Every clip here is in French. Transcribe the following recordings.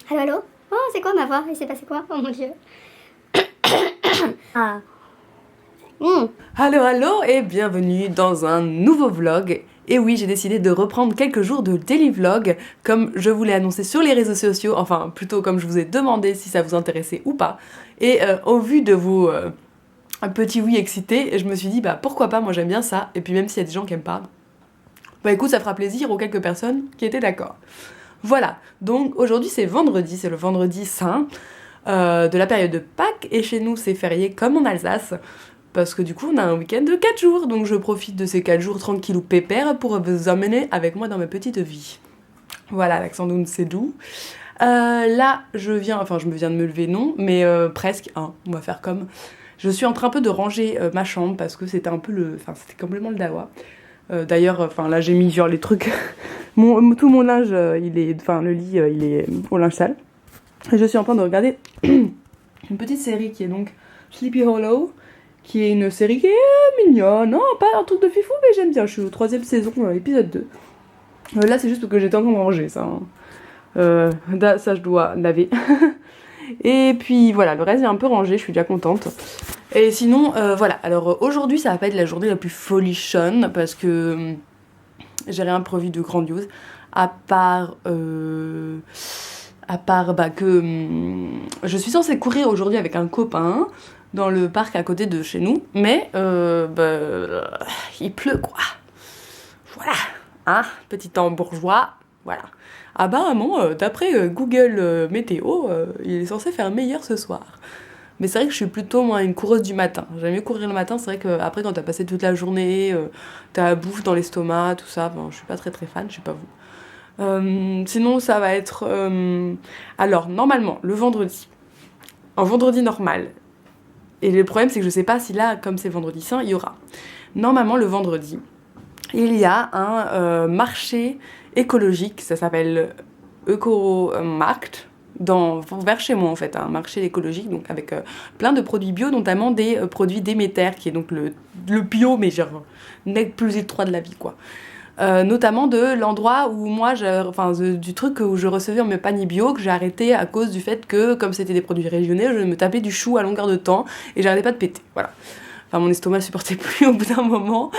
Allô, allô? Oh, c'est quoi ma voix? Il s'est passé quoi? Oh mon dieu. Ah. Allô, allô et bienvenue dans un nouveau vlog. Et oui, j'ai décidé de reprendre quelques jours de daily vlog comme je vous l'ai annoncé sur les réseaux sociaux, enfin plutôt comme je vous ai demandé si ça vous intéressait ou pas. Et au vu de vos petits oui excités, je me suis dit bah pourquoi pas, moi j'aime bien ça. Et puis même s'il y a des gens qui aiment pas, bah écoute, ça fera plaisir aux quelques personnes qui étaient d'accord. Voilà, donc aujourd'hui c'est vendredi, c'est le vendredi saint de la période de Pâques et chez nous c'est férié comme en Alsace. Parce que du coup, on a un week-end de 4 jours, donc je profite de ces 4 jours tranquillou pépère pour vous emmener avec moi dans ma petite vie. Voilà, l'accent d'Oun, c'est doux. Là, je me viens de me lever, non, mais presque, hein, on va faire comme. Je suis en train un peu de ranger ma chambre parce que c'était un peu c'était complètement le dawa. D'ailleurs, là, j'ai mis genre les trucs. Tout mon linge, le lit, il est au linge sale. Et je suis en train de regarder une petite série qui est donc Sleepy Hollow, qui est une série qui est mignonne, non, pas un truc de fifou, mais j'aime bien, je suis au 3ème saison, épisode 2. Là, c'est juste parce que j'étais en train de ranger, ça. Ça, je dois laver. Et puis, voilà, le reste est un peu rangé, je suis déjà contente. Et sinon, voilà, alors aujourd'hui, ça va pas être la journée la plus folichonne, parce que j'ai rien prévu de grandiose, à part que je suis censée courir aujourd'hui avec un copain, dans le parc à côté de chez nous, mais il pleut quoi. Voilà, hein, petit temps bourgeois, voilà. Apparemment, d'après Google Météo, il est censé faire meilleur ce soir. Mais c'est vrai que je suis plutôt moi une coureuse du matin. J'aime mieux courir le matin, c'est vrai qu'après quand t'as passé toute la journée, t'as la bouffe dans l'estomac, tout ça, je suis pas très fan, je sais pas vous. Sinon ça va être... Alors normalement, le vendredi, un vendredi normal. Et le problème, c'est que je sais pas si là, comme c'est vendredi saint, il y aura. Normalement, le vendredi, il y a un marché écologique, ça s'appelle Ökomarkt, vers chez moi en fait, un marché écologique, donc avec plein de produits bio, notamment des produits Déméter, qui est donc le bio, mais genre, net plus ultra de la vie, quoi. Notamment de l'endroit où moi, du truc où je recevais mes paniers bio, que j'ai arrêté à cause du fait que, comme c'était des produits régionaux, je me tapais du chou à longueur de temps et j'arrêtais pas de péter, voilà. Enfin, mon estomac supportait plus au bout d'un moment.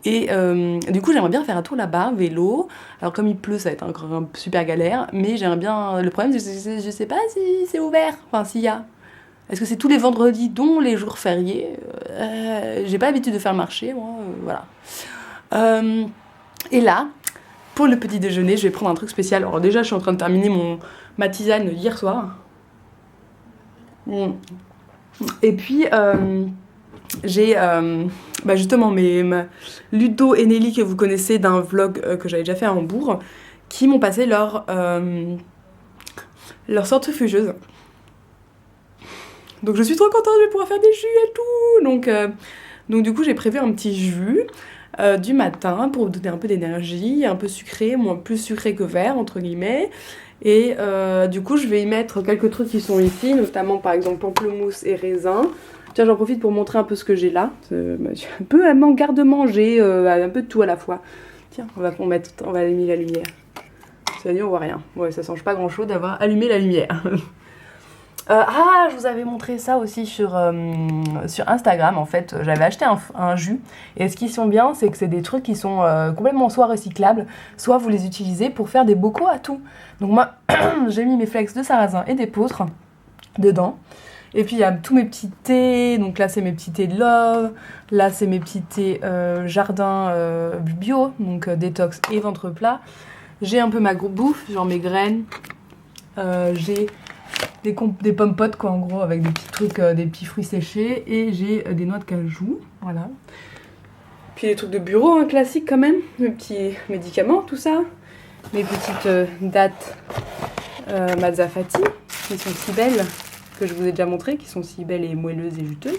Du coup, j'aimerais bien faire un tour là-bas, vélo. Alors, comme il pleut, ça va être encore un super galère, mais j'aimerais bien... Le problème, je sais pas si c'est ouvert, enfin, s'il y a... Est-ce que c'est tous les vendredis, dont les jours fériés? J'ai pas l'habitude de faire le marché, moi, voilà. Et là, pour le petit déjeuner, je vais prendre un truc spécial. Alors déjà, je suis en train de terminer ma tisane hier soir. Et puis, j'ai justement Ludo et Nelly, que vous connaissez d'un vlog que j'avais déjà fait à Hambourg, qui m'ont passé leur centrifugeuse. Donc je suis trop contente, je vais pouvoir faire des jus et tout. Donc du coup, j'ai prévu un petit jus du matin pour vous donner un peu d'énergie, un peu sucré, plus sucré que vert entre guillemets. Et du coup je vais y mettre quelques trucs qui sont ici, notamment par exemple pamplemousse et raisin. Tiens, j'en profite pour montrer un peu ce que j'ai là. J'ai un peu un garde-manger, un peu de tout à la fois. Tiens, on va allumer la lumière. Ça dit on voit rien. Ouais, ça change pas grand chose d'avoir allumé la lumière. Je vous avais montré ça aussi sur Instagram. En fait, j'avais acheté un jus. Et ce qui sont bien, c'est que c'est des trucs qui sont complètement soit recyclables, soit vous les utilisez pour faire des bocaux à tout. Donc moi, j'ai mis mes flex de sarrasin et d'épeautre dedans. Et puis il y a tous mes petits thés. Donc là, c'est mes petits thés de love. Là, c'est mes petits thés jardin bio, donc détox et ventre plat. J'ai un peu ma bouffe, genre mes graines. J'ai des pommes potes quoi en gros, avec des petits trucs, des petits fruits séchés, et j'ai des noix de cajou, voilà. Puis des trucs de bureau, hein, classiques quand même, mes petits médicaments, tout ça. Mes petites dattes Mazzafati, qui sont si belles, que je vous ai déjà montré, qui sont si belles et moelleuses et juteuses.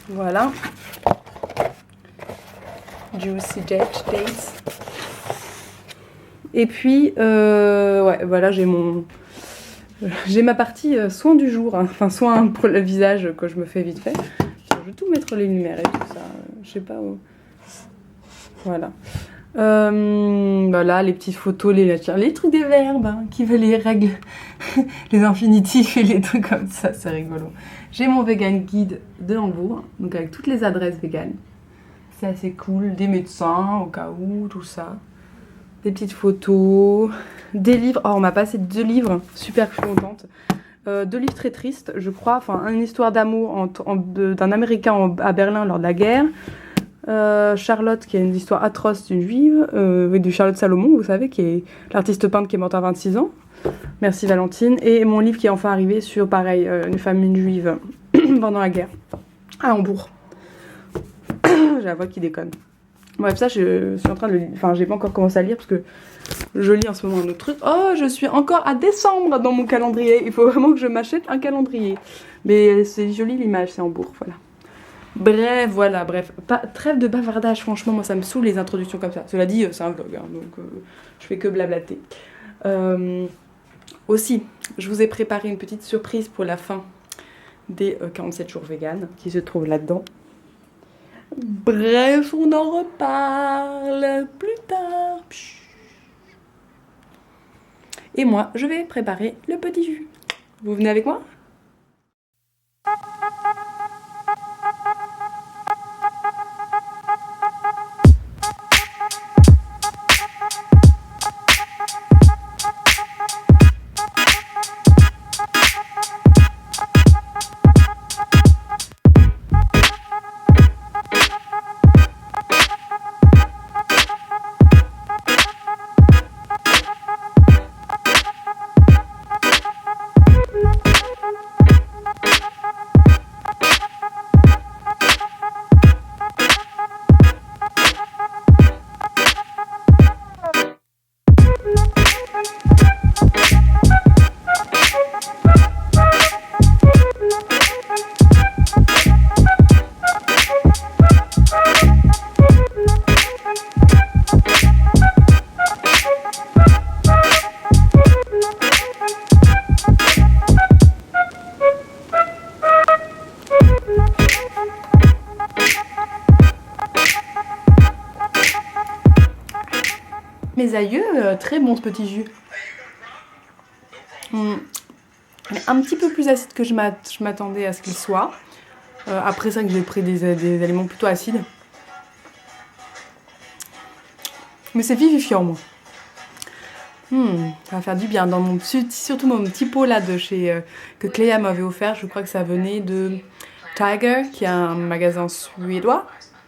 Voilà. Juicy dates. Et puis, voilà, j'ai ma partie soin du jour, hein. Enfin soin pour le visage que je me fais vite fait. Je vais tout mettre les lumières et tout ça, je sais pas où. Voilà. Voilà, les petites photos, les trucs des verbes, hein, qui veulent les règles, les infinitifs et les trucs comme ça, c'est rigolo. J'ai mon vegan guide de Hambourg, donc avec toutes les adresses véganes. C'est assez cool, des médecins au cas où, tout ça. Des petites photos, des livres. Oh, on m'a passé 2 livres, super, je suis contente. 2 livres très tristes, je crois. Enfin, une histoire d'amour d'un Américain à Berlin lors de la guerre. Charlotte, qui a une histoire atroce d'une juive, de Charlotte Salomon, vous savez, qui est l'artiste peintre qui est morte à 26 ans. Merci Valentine. Et mon livre qui est enfin arrivé sur, pareil, une famille juive pendant la guerre, à Hambourg. J'ai la voix qui déconne. Bref, ça, je suis en train de le lire. Enfin, j'ai pas encore commencé à lire parce que je lis en ce moment un autre truc. Oh, je suis encore à décembre dans mon calendrier. Il faut vraiment que je m'achète un calendrier. Mais c'est joli l'image, c'est Hambourg, voilà. Bref, voilà, bref. Trêve de bavardage, franchement, moi ça me saoule les introductions comme ça. Cela dit, c'est un vlog, hein, donc je fais que blablater. Aussi, je vous ai préparé une petite surprise pour la fin des 47 jours vegan qui se trouve là-dedans. Bref, on en reparle plus tard. Et moi, je vais préparer le petit jus. Vous venez avec moi ? Mes aïeux, très bon ce petit jus. Un petit peu plus acide que je m'attendais à ce qu'il soit. Après ça, que j'ai pris des aliments plutôt acides. Mais c'est vivifiant, moi. Ça va faire du bien. Surtout mon petit pot là de chez que Cléa m'avait offert. Je crois que ça venait de Tiger, qui est un magasin suédois,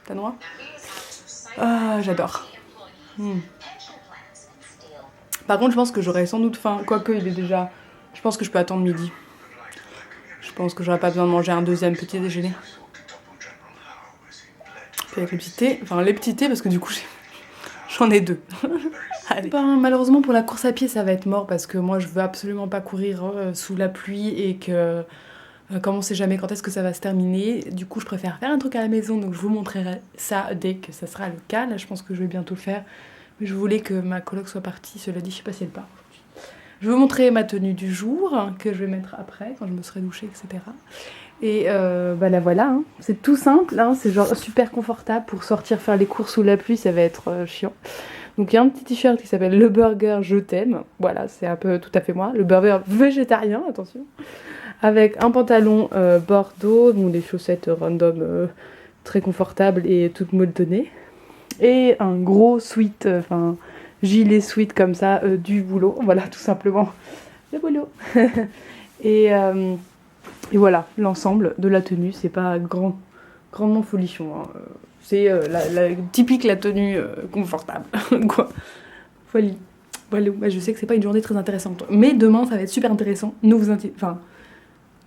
danois. J'adore. Par contre, je pense que j'aurais sans doute faim. Quoique, il est déjà... Je pense que je peux attendre midi. Je pense que j'aurais pas besoin de manger un deuxième petit déjeuner. Puis avec les petits thés. Enfin, les petits thés, parce que du coup, j'en ai 2. Allez. Malheureusement, pour la course à pied, ça va être mort. Parce que moi, je veux absolument pas courir sous la pluie. Et que... comme on sait jamais quand est-ce que ça va se terminer. Du coup, je préfère faire un truc à la maison. Donc, je vous montrerai ça dès que ça sera le cas. Là, je pense que je vais bientôt le faire. Je voulais que ma coloc soit partie, cela dit, je sais pas si elle part. Je vais vous montrer ma tenue du jour, que je vais mettre après, quand je me serai douchée, etc. Et là voilà, hein. C'est tout simple, hein. C'est genre super confortable pour sortir faire les courses sous la pluie, ça va être chiant. Donc il y a un petit t-shirt qui s'appelle Le Burger Je t'aime, voilà, c'est un peu tout à fait moi, le burger végétarien, attention. Avec un pantalon bordeaux, donc des chaussettes random très confortables et toutes molletonnées. Et un gros sweat, gilet sweat comme ça, du boulot, voilà, tout simplement, le boulot. et voilà, l'ensemble de la tenue, c'est pas grandement folichon, hein. C'est typique la tenue confortable, quoi. Voilà, je sais que c'est pas une journée très intéressante, mais demain ça va être super intéressant,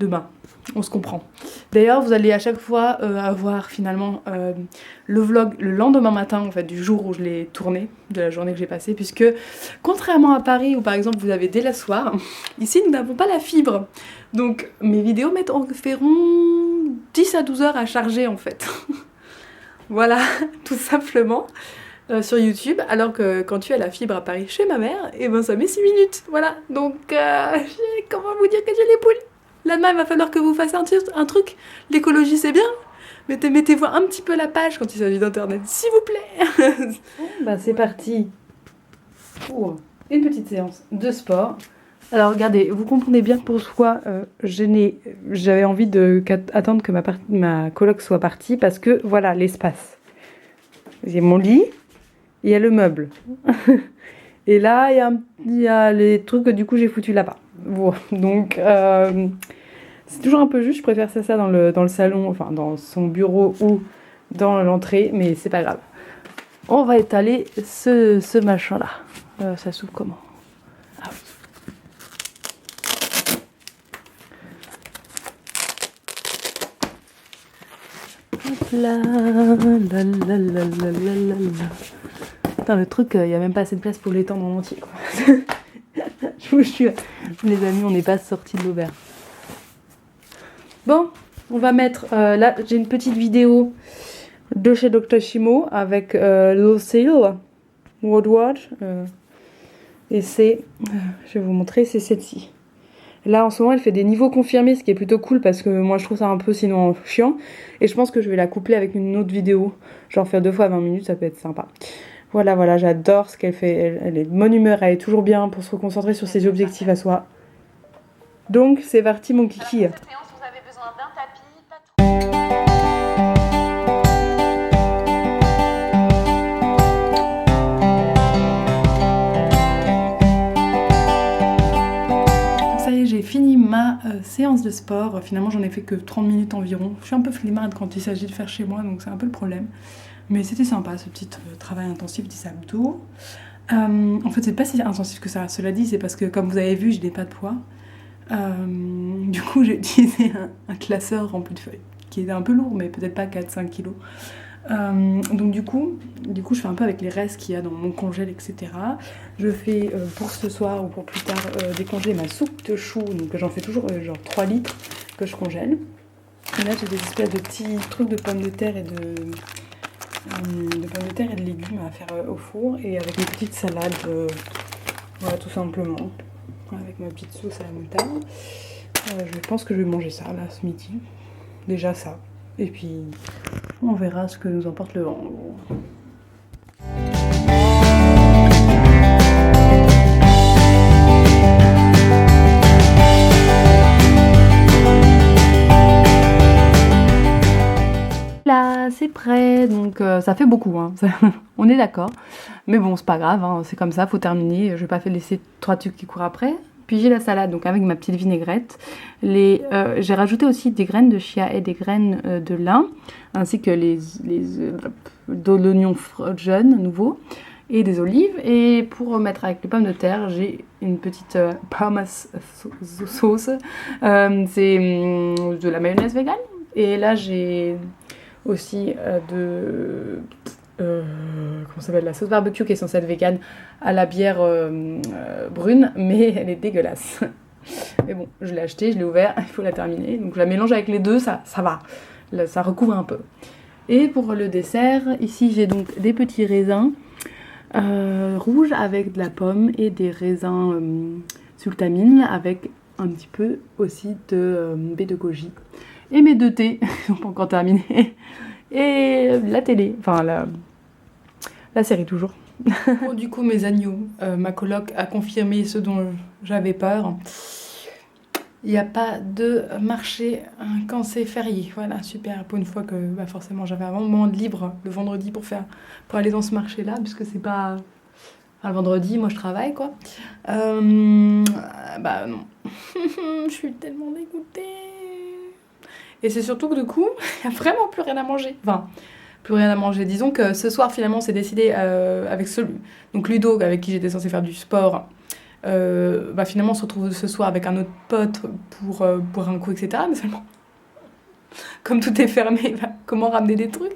demain, on se comprend. D'ailleurs, vous allez à chaque fois avoir finalement le vlog le lendemain matin, en fait, du jour où je l'ai tourné, de la journée que j'ai passée, puisque contrairement à Paris où par exemple vous avez dès la soir, ici nous n'avons pas la fibre. Donc mes vidéos feront 10 à 12 heures à charger en fait. Voilà, tout simplement. Sur YouTube, alors que quand tu as la fibre à Paris chez ma mère, et ben ça met 6 minutes. Voilà, donc comment vous dire que j'ai les poules? Là demain il va falloir que vous fassiez un truc. L'écologie c'est bien, Mettez-vous un petit peu à la page quand il s'agit d'internet, s'il vous plaît. Bah c'est parti pour une petite séance de sport. Alors regardez, vous comprenez bien pourquoi j'avais envie d'attendre que ma coloc soit partie, parce que voilà l'espace. Il y a mon lit, il y a le meuble. Et là, il y a les trucs que du coup j'ai foutu là-bas. Bon, donc c'est toujours un peu juste, je préfère ça dans le salon, enfin dans son bureau ou dans l'entrée, mais c'est pas grave. On va étaler ce machin-là. Ça s'ouvre comment? Ah oui. Hop là, la la la la la la. Putain, le truc, il n'y a même pas assez de place pour l'étendre en entier, quoi. Je vous jure, les amis, on n'est pas sortis de l'auberge. Bon, on va mettre... là, j'ai une petite vidéo de chez Dr. Shimo avec Lucille Woodward. Et c'est... je vais vous montrer, c'est celle-ci. Là, en ce moment, elle fait des niveaux confirmés, ce qui est plutôt cool parce que moi, je trouve ça un peu sinon chiant. Et je pense que je vais la coupler avec une autre vidéo. Genre faire 2 fois 20 minutes, ça peut être sympa. Voilà, j'adore ce qu'elle fait. Elle est de bonne humeur, elle est toujours bien pour se concentrer sur ses objectifs à soi. Donc, c'est parti, mon kiki. Pour cette séance, vous avez besoin d'un tapis, pas trop. Ça y est, j'ai fini ma séance de sport. Finalement, j'en ai fait que 30 minutes environ. Je suis un peu flemmarde quand il s'agit de faire chez moi, donc c'est un peu le problème. Mais c'était sympa, ce petit travail intensif des abdos. En fait, c'est pas si intensif que ça. Cela dit, c'est parce que, comme vous avez vu, je n'ai pas de poids. Du coup, j'ai utilisé un classeur rempli de feuilles, qui était un peu lourd, mais peut-être pas 4-5 kilos. Donc du coup, je fais un peu avec les restes qu'il y a dans mon congèle, etc. Je fais pour ce soir ou pour plus tard décongeler ma soupe de choux. Donc j'en fais toujours genre 3 litres que je congèle. Et là, j'ai des espèces de petits trucs de pommes de terre et de légumes à faire au four, et avec une petite salade, voilà, tout simplement, avec ma petite sauce à la moutarde. Je pense que je vais manger ça là ce midi, déjà ça, et puis on verra ce que nous emporte le vent. Là, c'est prêt, donc ça fait beaucoup, hein. On est d'accord. Mais bon, c'est pas grave, hein, c'est comme ça, faut terminer. Je vais pas laisser 3 trucs qui courent après. Puis j'ai la salade, donc avec ma petite vinaigrette. J'ai rajouté aussi des graines de chia et des graines de lin, ainsi que de l'oignon jaune nouveau et des olives. Et pour mettre avec les pommes de terre, j'ai une petite pommes sauce. C'est de la mayonnaise végane. Et là, j'ai aussi comment ça s'appelle, la sauce barbecue qui est censée être végane à la bière brune, mais elle est dégueulasse. Mais bon, je l'ai acheté, je l'ai ouvert, il faut la terminer. Donc je la mélange avec les deux, ça va, là, ça recouvre un peu. Et pour le dessert, ici j'ai donc des petits raisins rouges avec de la pomme et des raisins sultamine avec un petit peu aussi de baie de goji. Et mes 2 thés, ils sont pas encore terminés. Et la télé, enfin la série toujours. Bon, du coup, mes agneaux, ma coloc a confirmé ce dont j'avais peur. Il n'y a pas de marché quand c'est férié. Voilà, super. Pour une fois que forcément j'avais un moment de libre le vendredi pour aller dans ce marché-là, puisque c'est pas... Enfin, le vendredi, moi je travaille, quoi. Non. Je suis tellement dégoûtée. Et c'est surtout que du coup, il n'y a vraiment plus rien à manger. Enfin, plus rien à manger. Disons que ce soir, finalement, c'est décidé avec donc Ludo, avec qui j'étais censée faire du sport. Finalement, on se retrouve ce soir avec un autre pote pour un coup, etc. Mais seulement, comme tout est fermé, comment ramener des trucs?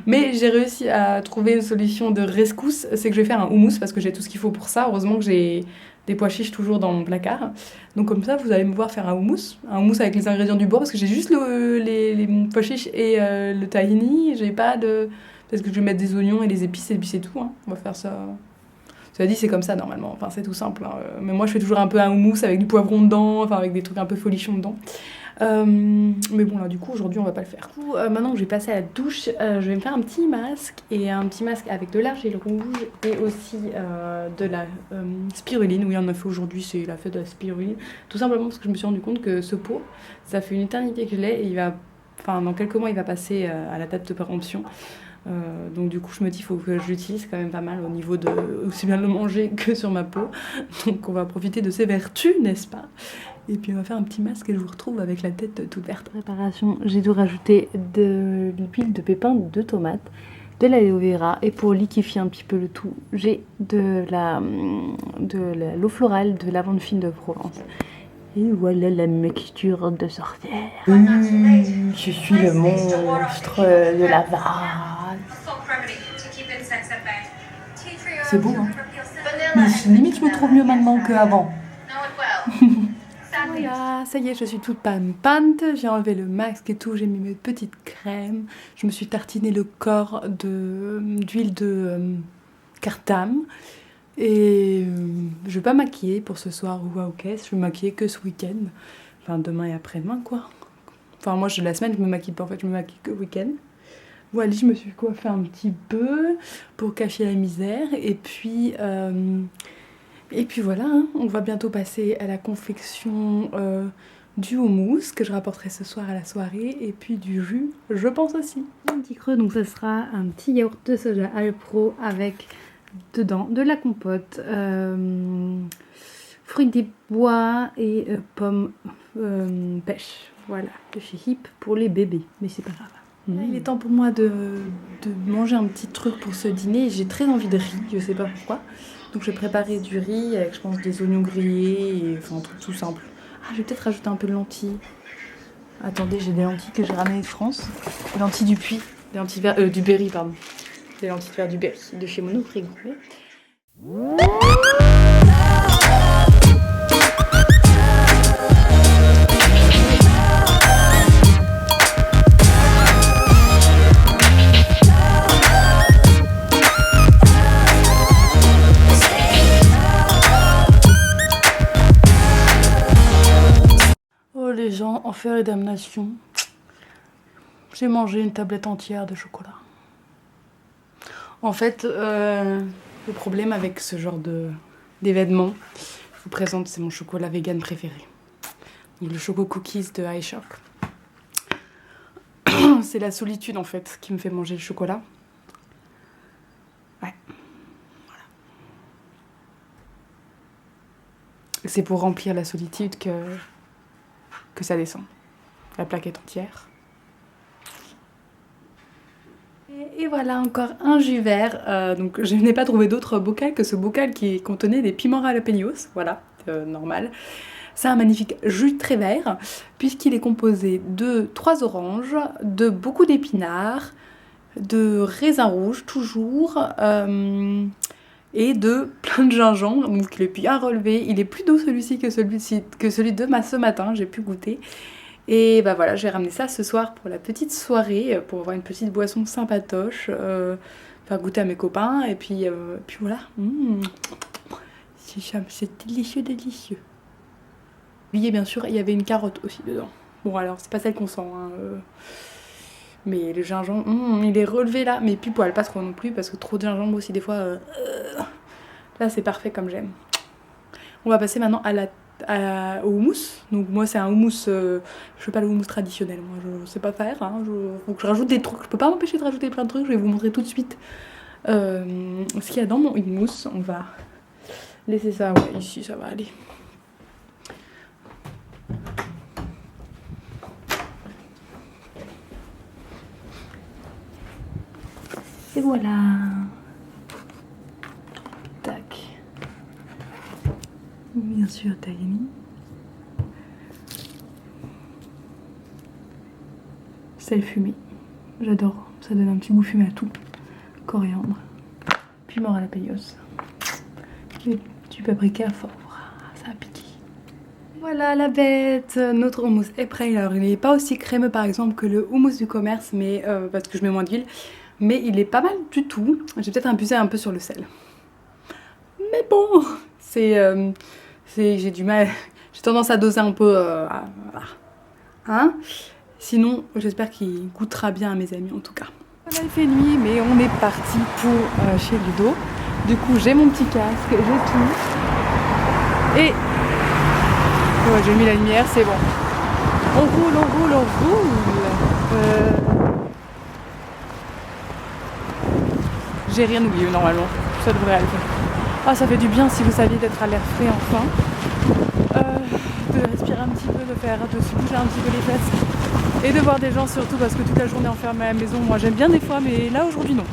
Mais j'ai réussi à trouver une solution de rescousse. C'est que je vais faire un houmous parce que j'ai tout ce qu'il faut pour ça. Heureusement que j'ai des pois chiches toujours dans mon placard. Donc comme ça, vous allez me voir faire un houmous avec les ingrédients du bord, parce que j'ai juste les pois chiches et le tahini. J'ai pas de... Parce que je vais mettre des oignons et des épices, et puis c'est tout, hein. On va faire ça... Cela dit, c'est comme ça normalement, enfin c'est tout simple, hein. Mais moi je fais toujours un peu un houmous avec du poivron dedans, enfin avec des trucs un peu folichons dedans. Mais bon là du coup aujourd'hui on va pas le faire. Du coup, maintenant que j'ai passé à la douche, je vais me faire un petit masque avec de l'argile rouge et aussi de la spiruline. Oui, on a fait aujourd'hui, c'est la fête de la spiruline. Tout simplement parce que je me suis rendu compte que ce pot, ça fait une éternité que je l'ai et dans quelques mois il va passer à la date de péremption. Donc du coup je me dis il faut que je l'utilise quand même pas mal au niveau de aussi bien le manger que sur ma peau. Donc on va profiter de ses vertus, n'est-ce pas? Et puis on va faire un petit masque et je vous retrouve avec la tête toute verte. Préparation, j'ai dû rajouter de l'huile de pépins de tomate, de l'aloe vera et pour liquéfier un petit peu le tout, j'ai de l'eau florale de lavande fine de Provence. Et voilà la mixture de sorcière. Je suis le monstre de la vase. C'est beau, hein? Mais limite, je me trouve mieux maintenant qu'avant. Voilà, ça y est, je suis toute pimpante. J'ai enlevé le masque et tout, j'ai mis mes petites crèmes. Je me suis tartiné le corps d'huile de cartame. Et je vais pas maquiller pour ce soir ou à caisse, je vais me maquiller que ce week-end. Enfin, demain et après-demain, quoi. Enfin, moi, la semaine, je me maquille pas, en fait, je me maquille que le week-end. Voilà, je me suis coiffée un petit peu pour cacher la misère. Et puis voilà, hein, on va bientôt passer à la confection du houmous que je rapporterai ce soir à la soirée. Et puis du jus, je pense aussi. Un petit creux, donc ce sera un petit yaourt de soja Alpro avec dedans de la compote, fruits des bois et pommes pêche. Voilà, de chez Hip pour les bébés, mais c'est pas grave. Il est temps pour moi de manger un petit truc pour ce dîner. J'ai très envie de riz, je sais pas pourquoi. Donc je vais préparer du riz avec, je pense, des oignons grillés, et, enfin un truc tout simple. Ah, je vais peut-être rajouter un peu de lentilles. Attendez, j'ai des lentilles que j'ai ramenées de France. Des lentilles du Puy, des lentilles du Berry, pardon. Des lentilles vertes du Berry, de chez Monofrigo. Oh les gens, enfer et damnation. J'ai mangé une tablette entière de chocolat. En fait, le problème avec ce genre d'événement, je vous présente, c'est mon chocolat vegan préféré. Donc, le Choco Cookies de iShop. C'est la solitude en fait qui me fait manger le chocolat. Ouais. Voilà. C'est pour remplir la solitude que ça descend. La plaque est entière. Et voilà encore un jus vert. Donc je n'ai pas trouvé d'autre bocal que ce bocal qui contenait des piments jalapeños. Voilà, normal. C'est un magnifique jus très vert puisqu'il est composé de 3 oranges, de beaucoup d'épinards, de raisins rouges toujours et de plein de gingembre. Donc il est bien relevé. Il est plus doux celui-ci que celui de ce matin. J'ai pu goûter. Et bah voilà, j'ai ramené ça ce soir pour la petite soirée, pour avoir une petite boisson sympatoche, faire goûter à mes copains, et puis voilà. C'est délicieux, délicieux. Oui, bien sûr, il y avait une carotte aussi dedans. Bon alors, c'est pas celle qu'on sent, hein, mais le gingembre, il est relevé là, mais puis poil, pas trop non plus, parce que trop de gingembre aussi des fois, là c'est parfait comme j'aime. On va passer maintenant au houmous. Donc moi c'est un houmous, je fais pas le houmous traditionnel, moi je sais pas faire, hein. Faut que je rajoute des trucs, je peux pas m'empêcher de rajouter plein de trucs, je vais vous montrer tout de suite ce qu'il y a dans mon houmous. On va laisser ça, ouais, ici ça va aller. Et voilà. Tac. Bien sûr, tahini. Sel fumé. J'adore. Ça donne un petit goût fumé à tout. Coriandre. Piment jalapeños. Et du paprika fort. Ça a piqué. Voilà la bête. Notre houmous est prêt. Alors il n'est pas aussi crémeux par exemple que le houmous du commerce, mais parce que je mets moins d'huile. Mais il est pas mal du tout. J'ai peut-être abusé un peu sur le sel. Mais bon, j'ai du mal. J'ai tendance à doser un peu Hein? Sinon, j'espère qu'il goûtera bien à mes amis en tout cas. Voilà, il fait nuit, mais on est parti pour chez Ludo. Du coup, j'ai mon petit casque, j'ai tout. Et ouais, j'ai mis la lumière, c'est bon. On roule, on roule, on roule. J'ai rien oublié normalement, ça devrait aller. Ah, ça fait du bien si vous saviez d'être à l'air frais enfin. De respirer un petit peu, de se bouger un petit peu les fesses. Et de voir des gens surtout parce que toute la journée enfermée à la maison, moi j'aime bien des fois, mais là aujourd'hui non.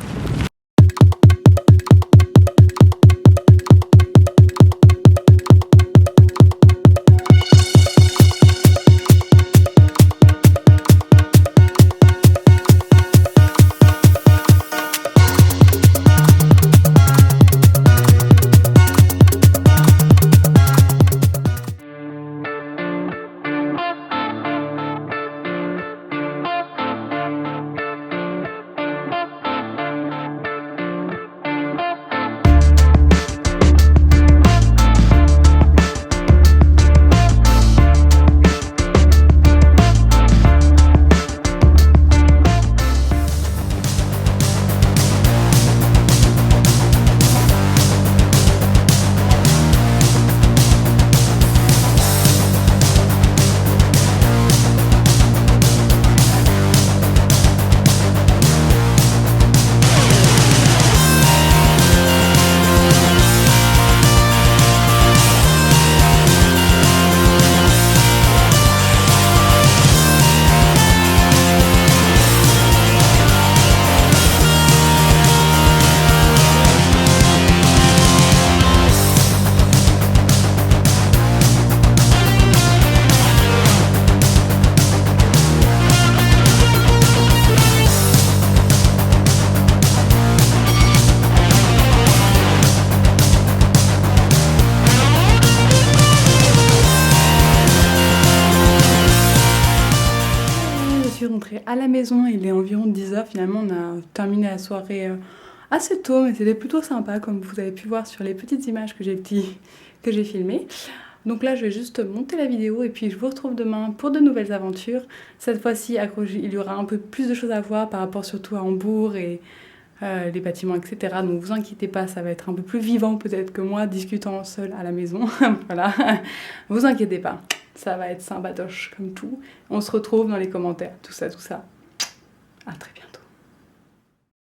À la maison, il est environ 10h. Finalement, on a terminé la soirée assez tôt, mais c'était plutôt sympa, comme vous avez pu voir sur les petites images que j'ai filmées. Donc là, je vais juste monter la vidéo et puis je vous retrouve demain pour de nouvelles aventures. Cette fois-ci, il y aura un peu plus de choses à voir par rapport surtout à Hambourg et les bâtiments, etc. Donc vous inquiétez pas, ça va être un peu plus vivant peut-être que moi, discutant seule à la maison. Voilà, vous inquiétez pas. Ça va être sympatoche comme tout. On se retrouve dans les commentaires, tout ça. À très vite.